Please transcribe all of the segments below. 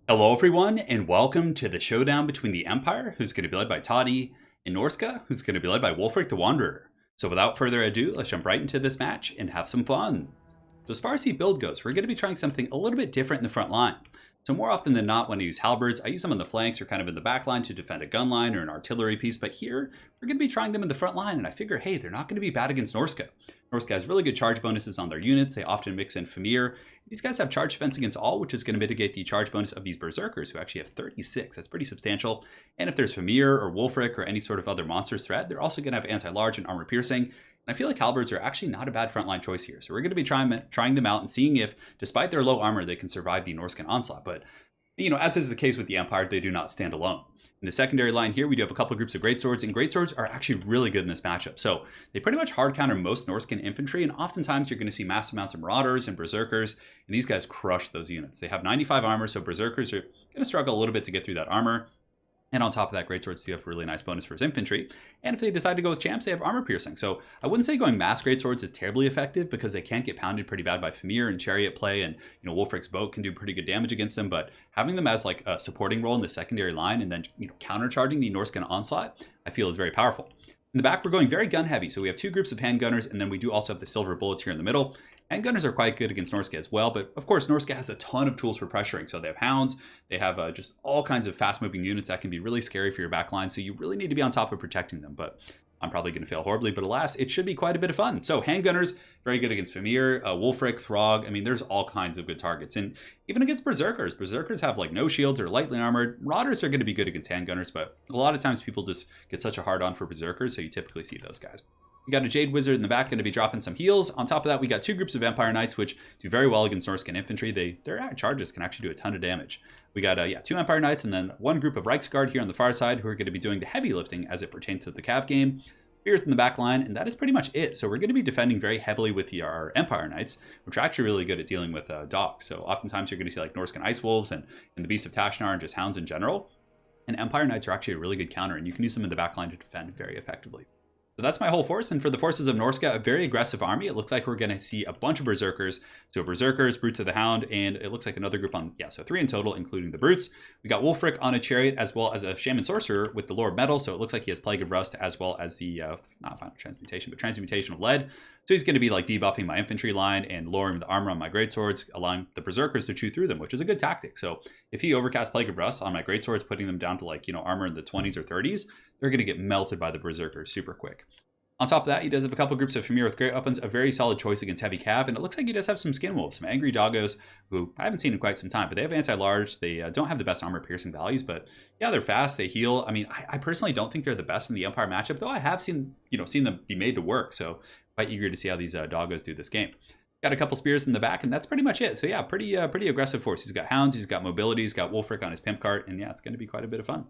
Hello everyone, and welcome to the showdown between the Empire, who's going to be led by TODDY, and Norsca, who's going to be led by Wulfric the Wanderer. So without further ado, let's jump right into this match and have some fun. So as far as the build goes, we're going to be trying something a little bit different in the front line. So more often than not, when I use halberds, I use them on the flanks or kind of in the back line to defend a gun line or an artillery piece, but here, we're going to be trying them in the front line, and I figure, hey, they're not going to be bad against Norsca. Norsca has really good charge bonuses on their units. They often mix in Famir. These guys have charge defense against all, which is going to mitigate the charge bonus of these Berserkers, who actually have 36. That's pretty substantial. And if there's Famir or Wulfric or any sort of other monster threat, they're also going to have anti-large and armor piercing. And I feel like halberds are actually not a bad frontline choice here. So we're going to be trying them out and seeing if, despite their low armor, they can survive the Norscan onslaught. But, you know, as is the case with the Empire, they do not stand alone. In the secondary line here, we do have a couple of groups of greatswords, and greatswords are actually really good in this matchup. So they pretty much hard counter most Norscan infantry, and oftentimes you're going to see massive amounts of marauders and berserkers, and these guys crush those units. They have 95 armor, so berserkers are going to struggle a little bit to get through that armor. And on top of that, greatswords do have a really nice bonus for his infantry. And if they decide to go with champs, they have armor piercing. So I wouldn't say going mass greatswords is terribly effective because they can get pounded pretty bad by Famir and chariot play, and Wulfric's boat can do pretty good damage against them. But having them as like a supporting role in the secondary line and then countercharging the Norscan onslaught, I feel is very powerful. In the back, we're going very gun heavy. So we have two groups of handgunners, and then we do also have the silver bullets here in the middle. Handgunners are quite good against Norsca as well, but of course Norsca has a ton of tools for pressuring. So they have hounds, they have just all kinds of fast-moving units that can be really scary for your backline, so you really need to be on top of protecting them. But I'm probably going to fail horribly, but alas, it should be quite a bit of fun. So handgunners, very good against Famir, Wulfric, Throg. I mean, there's all kinds of good targets. And even against Berserkers. Berserkers have like no shields or lightly armored. Marauders are going to be good against handgunners, but a lot of times people just get such a hard-on for Berserkers, so you typically see those guys. We got a Jade Wizard in the back, going to be dropping some heals. On top of that, we got two groups of Empire Knights, which do very well against Norscan infantry. Their charges can actually do a ton of damage. We got two Empire Knights and then one group of Reiksguard here on the far side who are going to be doing the heavy lifting as it pertains to the Cav game. Spears in the back line, and that is pretty much it. So we're going to be defending very heavily with our Empire Knights, which are actually really good at dealing with dogs. So oftentimes you're going to see like Norscan Ice Wolves and the Beasts of Tashnar and just hounds in general. And Empire Knights are actually a really good counter, and you can use them in the back line to defend very effectively. So that's my whole force, and for the forces of Norsca, a very aggressive army. It looks like we're going to see a bunch of Berserkers. So Berserkers, Brutes of the Hound, and it looks like another group on, so 3 in total, including the Brutes. We got Wulfric on a chariot, as well as a Shaman Sorcerer with the Lore of Metal, so it looks like he has Plague of Rust, as well as the, not Final Transmutation, but Transmutation of Lead. So he's going to be like debuffing my infantry line and lowering the armor on my greatswords, allowing the Berserkers to chew through them, which is a good tactic. So if he overcasts Plague of Rust on my greatswords, putting them down to like, armor in the 20s or 30s, they're going to get melted by the Berserkers super quick. On top of that, he does have a couple groups of Famir with great weapons, a very solid choice against heavy cav, and it looks like he does have some skin wolves, some angry doggos, who I haven't seen in quite some time, but they have anti-large. They don't have the best armor piercing values, but yeah, they're fast, they heal. I mean, I personally don't think they're the best in the Empire matchup, though I have seen them be made to work, so quite eager to see how these doggos do this game. Got a couple spears in the back, and that's pretty much it. So yeah, pretty aggressive force. He's got hounds, he's got mobility, he's got Wulfric on his pimp cart, and yeah, it's going to be quite a bit of fun.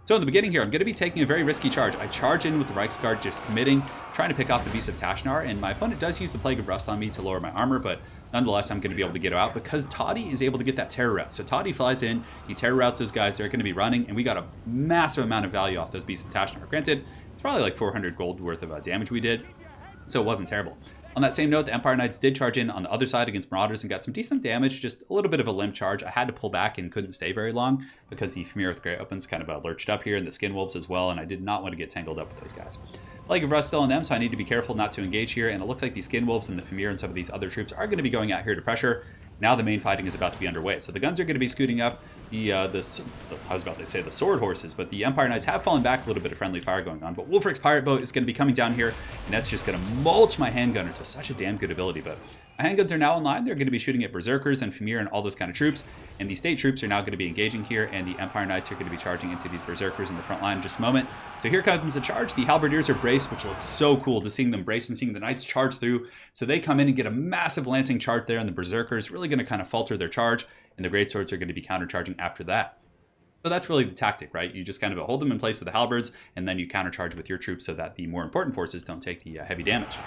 So in the beginning here, I'm going to be taking a very risky charge. I charge in with the Reiksguard, just committing, trying to pick off the Beast of Tashnar, and my opponent does use the Plague of Rust on me to lower my armor, but nonetheless, I'm going to be able to get out because TODDY is able to get that terror route. So TODDY flies in, he terror routes those guys, they're going to be running, and we got a massive amount of value off those Beasts of Tashnar. Granted, it's probably like 400 gold worth of damage we did, so it wasn't terrible. On that same note, the Empire Knights did charge in on the other side against Marauders and got some decent damage, just a little bit of a limp charge. I had to pull back and couldn't stay very long because the Famir with Great Weapons kind of lurched up here, and the Skin Wolves as well, and I did not want to get tangled up with those guys. Plague of Rust still on them, so I need to be careful not to engage here, and it looks like the Skin Wolves and the Famir and some of these other troops are going to be going out here to pressure. Now the main fighting is about to be underway. So the guns are going to be scooting up. I was about to say the sword horses, but the Empire Knights have fallen back, a little bit of friendly fire going on. But Wulfric's pirate boat is going to be coming down here, and that's just going to mulch my handgunners. So such a damn good ability, but my handguns are now online. They're going to be shooting at Berserkers and Famir and all those kind of troops, and the state troops are now going to be engaging here, and the Empire Knights are going to be charging into these Berserkers in the front line in just a moment. So here comes the charge. The Halberdiers are braced, which looks so cool, just seeing them brace and seeing the Knights charge through. So they come in and get a massive lancing charge there, and the Berserkers really going to kind of falter their charge, and the Greatswords are going to be countercharging after that. So that's really the tactic, right? You just kind of hold them in place with the halberds, and then you countercharge with your troops so that the more important forces don't take the heavy damage.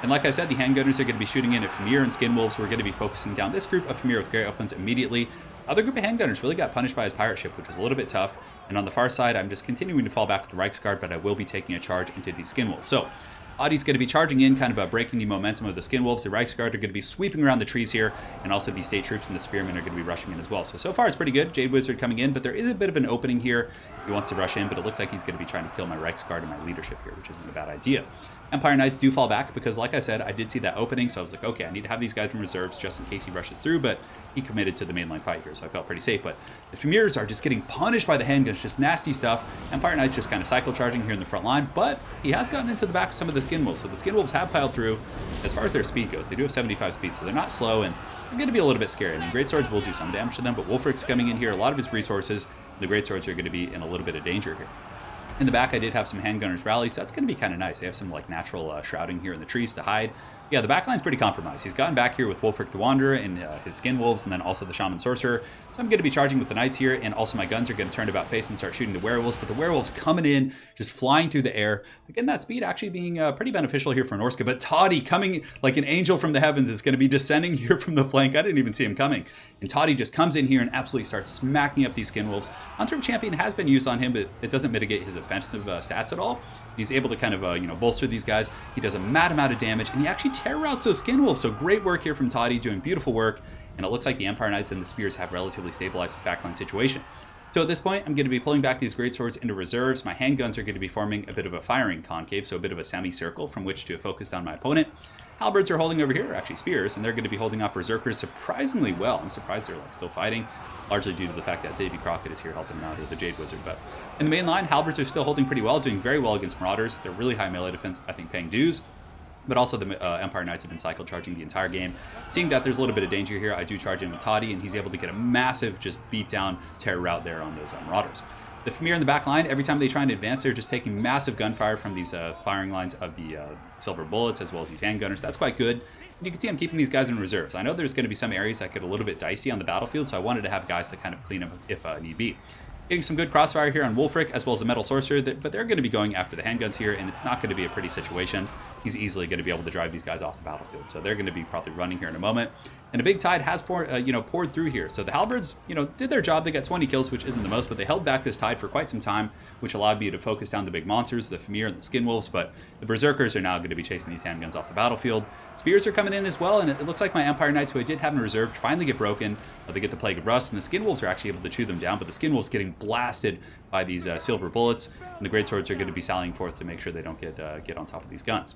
And like I said, the handgunners are going to be shooting in at Famir and Skin Wolves. We're going to be focusing down this group of Famir with great weapons immediately. Other group of handgunners really got punished by his pirate ship, which was a little bit tough. And on the far side, I'm just continuing to fall back with the Reiksguard, but I will be taking a charge into the Skin Wolves. So Toddy's going to be charging in, kind of breaking the momentum of the Skin Wolves. The Reichsguard are going to be sweeping around the trees here, and also the State Troops and the Spearmen are going to be rushing in as well. So far it's pretty good. Jade Wizard coming in, but there is a bit of an opening here. He wants to rush in, but it looks like he's going to be trying to kill my Reichsguard and my leadership here, which isn't a bad idea. Empire Knights do fall back because, like I said, I did see that opening, so I was like, okay, I need to have these guys in reserves just in case he rushes through, but he committed to the mainline fight here, so I felt pretty safe. But the Famirs are just getting punished by the handguns, just nasty stuff. Empire Knights just kind of cycle charging here in the front line, but he has gotten into the back of some of the Skin Wolves, so the Skin Wolves have piled through. As far as their speed goes, they do have 75 speed, so they're not slow, and they're going to be a little bit scary. I mean, Great Swords will do some damage to them, but Wulfric's coming in here, a lot of his resources. The Great Swords are going to be in a little bit of danger here. In the back, I did have some handgunners rally, so that's going to be kind of nice. They have some like natural shrouding here in the trees to hide. Yeah, the backline's pretty compromised. He's gotten back here with Wulfric the Wanderer and his Skin Wolves, and then also the Shaman Sorcerer. So I'm going to be charging with the Knights here, and also my guns are going to turn about face and start shooting the Werewolves, but the Werewolves coming in, just flying through the air. Again, that speed actually being pretty beneficial here for Norsca, but Toddy coming like an angel from the heavens is going to be descending here from the flank. I didn't even see him coming. And Toddy just comes in here and absolutely starts smacking up these Skin Wolves. Hunter of Champion has been used on him, but it doesn't mitigate his offensive stats at all. He's able to kind of, bolster these guys. He does a mad amount of damage, and he actually terror routes those Skin Wolves. So great work here from Toddy, doing beautiful work. And it looks like the Empire Knights and the Spears have relatively stabilized his backline situation. So at this point, I'm going to be pulling back these Great Swords into reserves. My handguns are going to be forming a bit of a firing concave, so a bit of a semicircle from which to focus down my opponent. Halberds are holding over here, actually spears, and they're going to be holding off Berserkers surprisingly well. I'm surprised they're still fighting, largely due to the fact that Davy Crockett is here helping them out, or the Jade Wizard. But in the main line, Halberds are still holding pretty well, doing very well against Marauders. They're really high melee defense, I think, paying dues. But also the Empire Knights have been cycle charging the entire game. Seeing that there's a little bit of danger here, I do charge in with Toddy, and he's able to get a massive just beat down terror route there on those Marauders. The Famir in the back line, every time they try and advance, they're just taking massive gunfire from these firing lines of the silver bullets, as well as these handgunners. That's quite good. And you can see I'm keeping these guys in reserves. I know there's going to be some areas that get a little bit dicey on the battlefield, so I wanted to have guys to kind of clean them if need be. Getting some good crossfire here on Wulfric, as well as the Metal Sorcerer, but they're going to be going after the handguns here, and it's not going to be a pretty situation. He's easily going to be able to drive these guys off the battlefield, so they're going to be probably running here in a moment. And a big tide has poured through here. So the Halberds, did their job. They got 20 kills, which isn't the most, but they held back this tide for quite some time, which allowed me to focus down the big monsters, the Famir and the Skin Wolves. But the Berserkers are now going to be chasing these handguns off the battlefield. Spears are coming in as well, and it looks like my Empire Knights, who I did have in reserve, finally get broken. They get the Plague of Rust, and the Skin Wolves are actually able to chew them down, but the Skin Wolves getting blasted by these silver bullets, and the Great Swords are going to be sallying forth to make sure they don't get on top of these guns.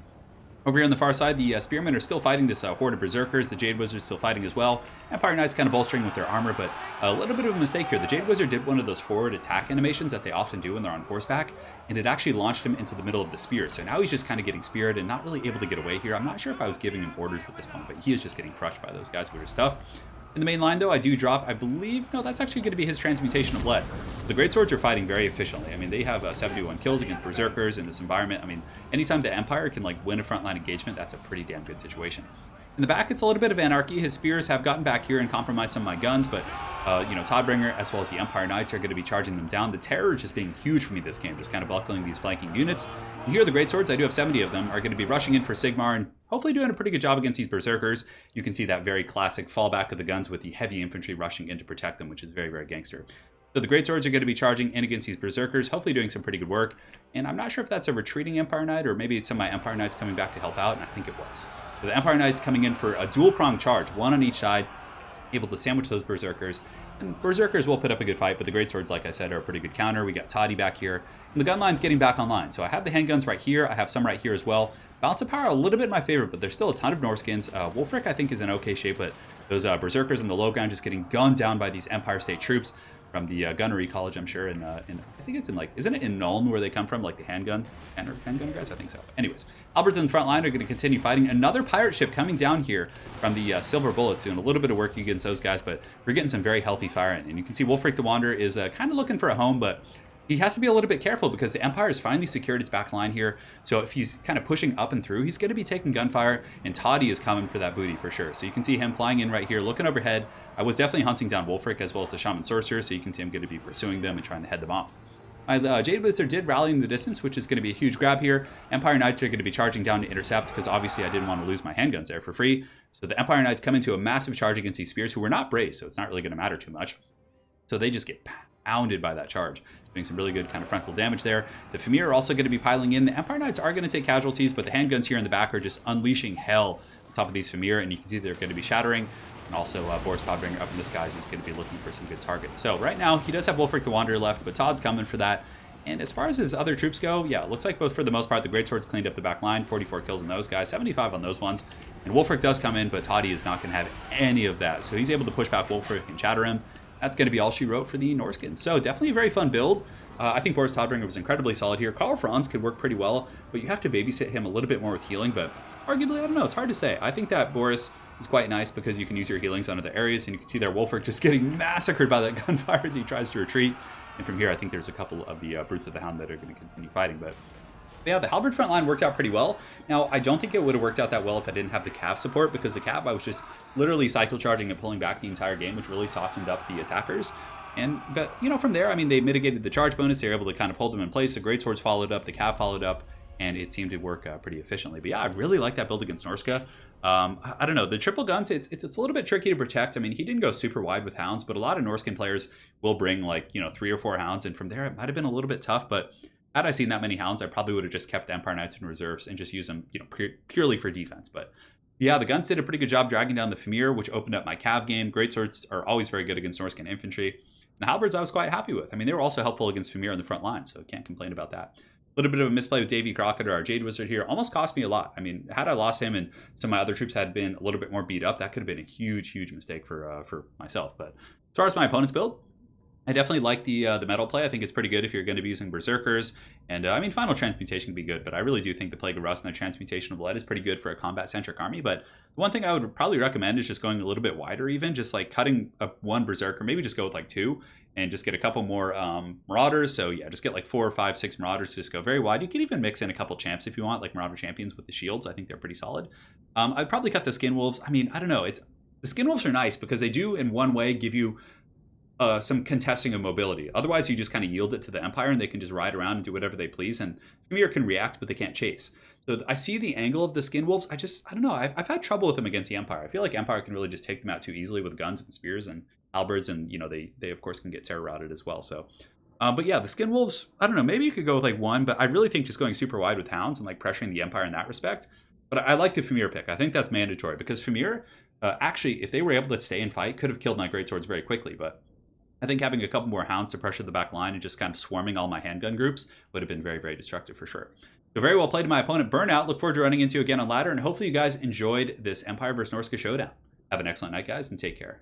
Over here on the far side, the Spearmen are still fighting this horde of Berserkers. The Jade Wizard's still fighting as well. Empire Knight's kind of bolstering with their armor, but a little bit of a mistake here. The Jade Wizard did one of those forward attack animations that they often do when they're on horseback, and it actually launched him into the middle of the spear. So now he's just kind of getting speared and not really able to get away here. I'm not sure if I was giving him orders at this point, but he is just getting crushed by those guys with their stuff. In the main line, though, I do drop, I believe, no, that's actually going to be his Transmutation of Lead. The Great Swords are fighting very efficiently. I mean, they have 71 kills against Berserkers in this environment. I mean, anytime the Empire can, win a frontline engagement, that's a pretty damn good situation. In the back, it's a little bit of anarchy. His spears have gotten back here and compromised some of my guns, but, Toddbringer, as well as the Empire Knights, are going to be charging them down. The terror just being huge for me this game, just kind of buckling these flanking units. And here, the Great Swords, I do have 70 of them, are going to be rushing in for Sigmar and hopefully doing a pretty good job against these Berserkers. You can see that very classic fallback of the guns with the heavy infantry rushing in to protect them, which is very, very gangster. So the Great Swords are going to be charging in against these Berserkers, hopefully doing some pretty good work. And I'm not sure if that's a retreating Empire Knight, or maybe it's some of my Empire Knights coming back to help out, and I think it was. So the Empire Knights coming in for a dual-pronged charge, one on each side, able to sandwich those Berserkers. And Berserkers will put up a good fight, but the Great Swords, like I said, are a pretty good counter. We got Toddy back here, and the gun line's getting back online. So I have the handguns right here. I have some right here as well. Balance of power a little bit my favorite, but there's still a ton of Norskins. Wulfric, I think, is in okay shape, but those Berserkers in the low ground just getting gunned down by these Empire State troops from the Gunnery College, I'm sure, I think it's in, isn't it in Nuln where they come from, the handgun guys? I think so. Anyways, Alberts in the front line are going to continue fighting. Another pirate ship coming down here from the Silver Bullets, doing a little bit of work against those guys, but we're getting some very healthy fire in. And you can see Wulfric the Wanderer is kind of looking for a home, but he has to be a little bit careful because the Empire has finally secured its back line here. So if he's kind of pushing up and through, he's going to be taking gunfire, and Toddy is coming for that booty for sure. So you can see him flying in right here, looking overhead. I was definitely hunting down Wulfric as well as the Shaman Sorcerer, so you can see I'm going to be pursuing them and trying to head them off. My Jade Wizard did rally in the distance, which is going to be a huge grab here. Empire Knights are going to be charging down to intercept because obviously I didn't want to lose my handguns there for free. So the Empire Knights come into a massive charge against these spears, who were not braced, so it's not really going to matter too much. So they just get pounded by that charge, doing some really good kind of frontal damage there. The Famir are also going to be piling in. The Empire Knights are going to take casualties, but the handguns here in the back are just unleashing hell on top of these Famir, and you can see they're going to be shattering. And also, Boris Todbringer up in the skies is going to be looking for some good targets. So right now, he does have Wolfric the Wanderer left, but Todd's coming for that. And as far as his other troops go, yeah, it looks like both for the most part, the Greatswords cleaned up the back line, 44 kills on those guys, 75 on those ones. And Wolfric does come in, but Toddy is not going to have any of that. So he's able to push back Wolfric and shatter him. That's going to be all she wrote for the Norscans. So definitely a very fun build. I think Boris Todbringer was incredibly solid here. Karl Franz could work pretty well, but you have to babysit him a little bit more with healing. But arguably, I don't know. It's hard to say. I think that Boris is quite nice because you can use your healings on other areas, and you can see there Wolfric just getting massacred by that gunfire as he tries to retreat. And from here, I think there's a couple of the Brutes of the Hound that are going to continue fighting. But yeah, the Halberd front line worked out pretty well. Now, I don't think it would have worked out that well if I didn't have the Cav support, because the Cav, I was just literally cycle charging and pulling back the entire game, which really softened up the attackers. But, you know, from there, I mean, they mitigated the charge bonus. They were able to kind of hold them in place. The Greatswords followed up, the Cav followed up, and it seemed to work pretty efficiently. But yeah, I really like that build against Norsca. I don't know, the triple guns, it's a little bit tricky to protect. I mean, he didn't go super wide with hounds, but a lot of Norscan players will bring like, you know, 3 or 4 hounds, and from there it might have been a little bit tough. But had I seen that many hounds, I probably would have just kept the Empire Knights in reserves and just used them, you know, purely for defense. But yeah, the guns did a pretty good job dragging down the Famir, which opened up my Cav game. Greatswords are always very good against Norscan infantry. The Halberds I was quite happy with. I mean, they were also helpful against Famir on the front line, so I can't complain about that. A little bit of a misplay with Davy Crockett, or our Jade Wizard here, almost cost me a lot. I mean, had I lost him and some of my other troops had been a little bit more beat up, that could have been a huge mistake for myself. But as far as my opponent's build, I definitely like the metal play. I think it's pretty good if you're going to be using Berserkers. And I mean, Final Transmutation can be good, but I really do think the Plague of Rust and the Transmutation of Blood is pretty good for a combat-centric army. But the one thing I would probably recommend is just going a little bit wider even, just like cutting up 1 Berserker, maybe just go with like 2, and just get a couple more Marauders. So yeah, just get like 4, 5, 6 Marauders, just go very wide. You can even mix in a couple champs if you want, like Marauder Champions with the shields. I think they're pretty solid. I'd probably cut the Skin Wolves. I mean, I don't know. The Skin Wolves are nice because they do in one way give you some contesting of mobility. Otherwise, you just kind of yield it to the Empire and they can just ride around and do whatever they please. And Famir can react, but they can't chase. So I see the angle of the Skin Wolves. I don't know. I've had trouble with them against the Empire. I feel like Empire can really just take them out too easily with guns and spears and halberds. And, you know, they of course can get terror routed as well. So, but yeah, the Skin Wolves, I don't know. Maybe you could go with like 1, but I really think just going super wide with hounds and like pressuring the Empire in that respect. But I like the Famir pick. I think that's mandatory because Famir, actually, if they were able to stay and fight, could have killed my Greatswords very quickly. But I think having a couple more hounds to pressure the back line and just kind of swarming all my handgun groups would have been very destructive for sure. So very well played to my opponent, Burnout. Look forward to running into you again on ladder, and hopefully you guys enjoyed this Empire vs. Norsca showdown. Have an excellent night, guys, and take care.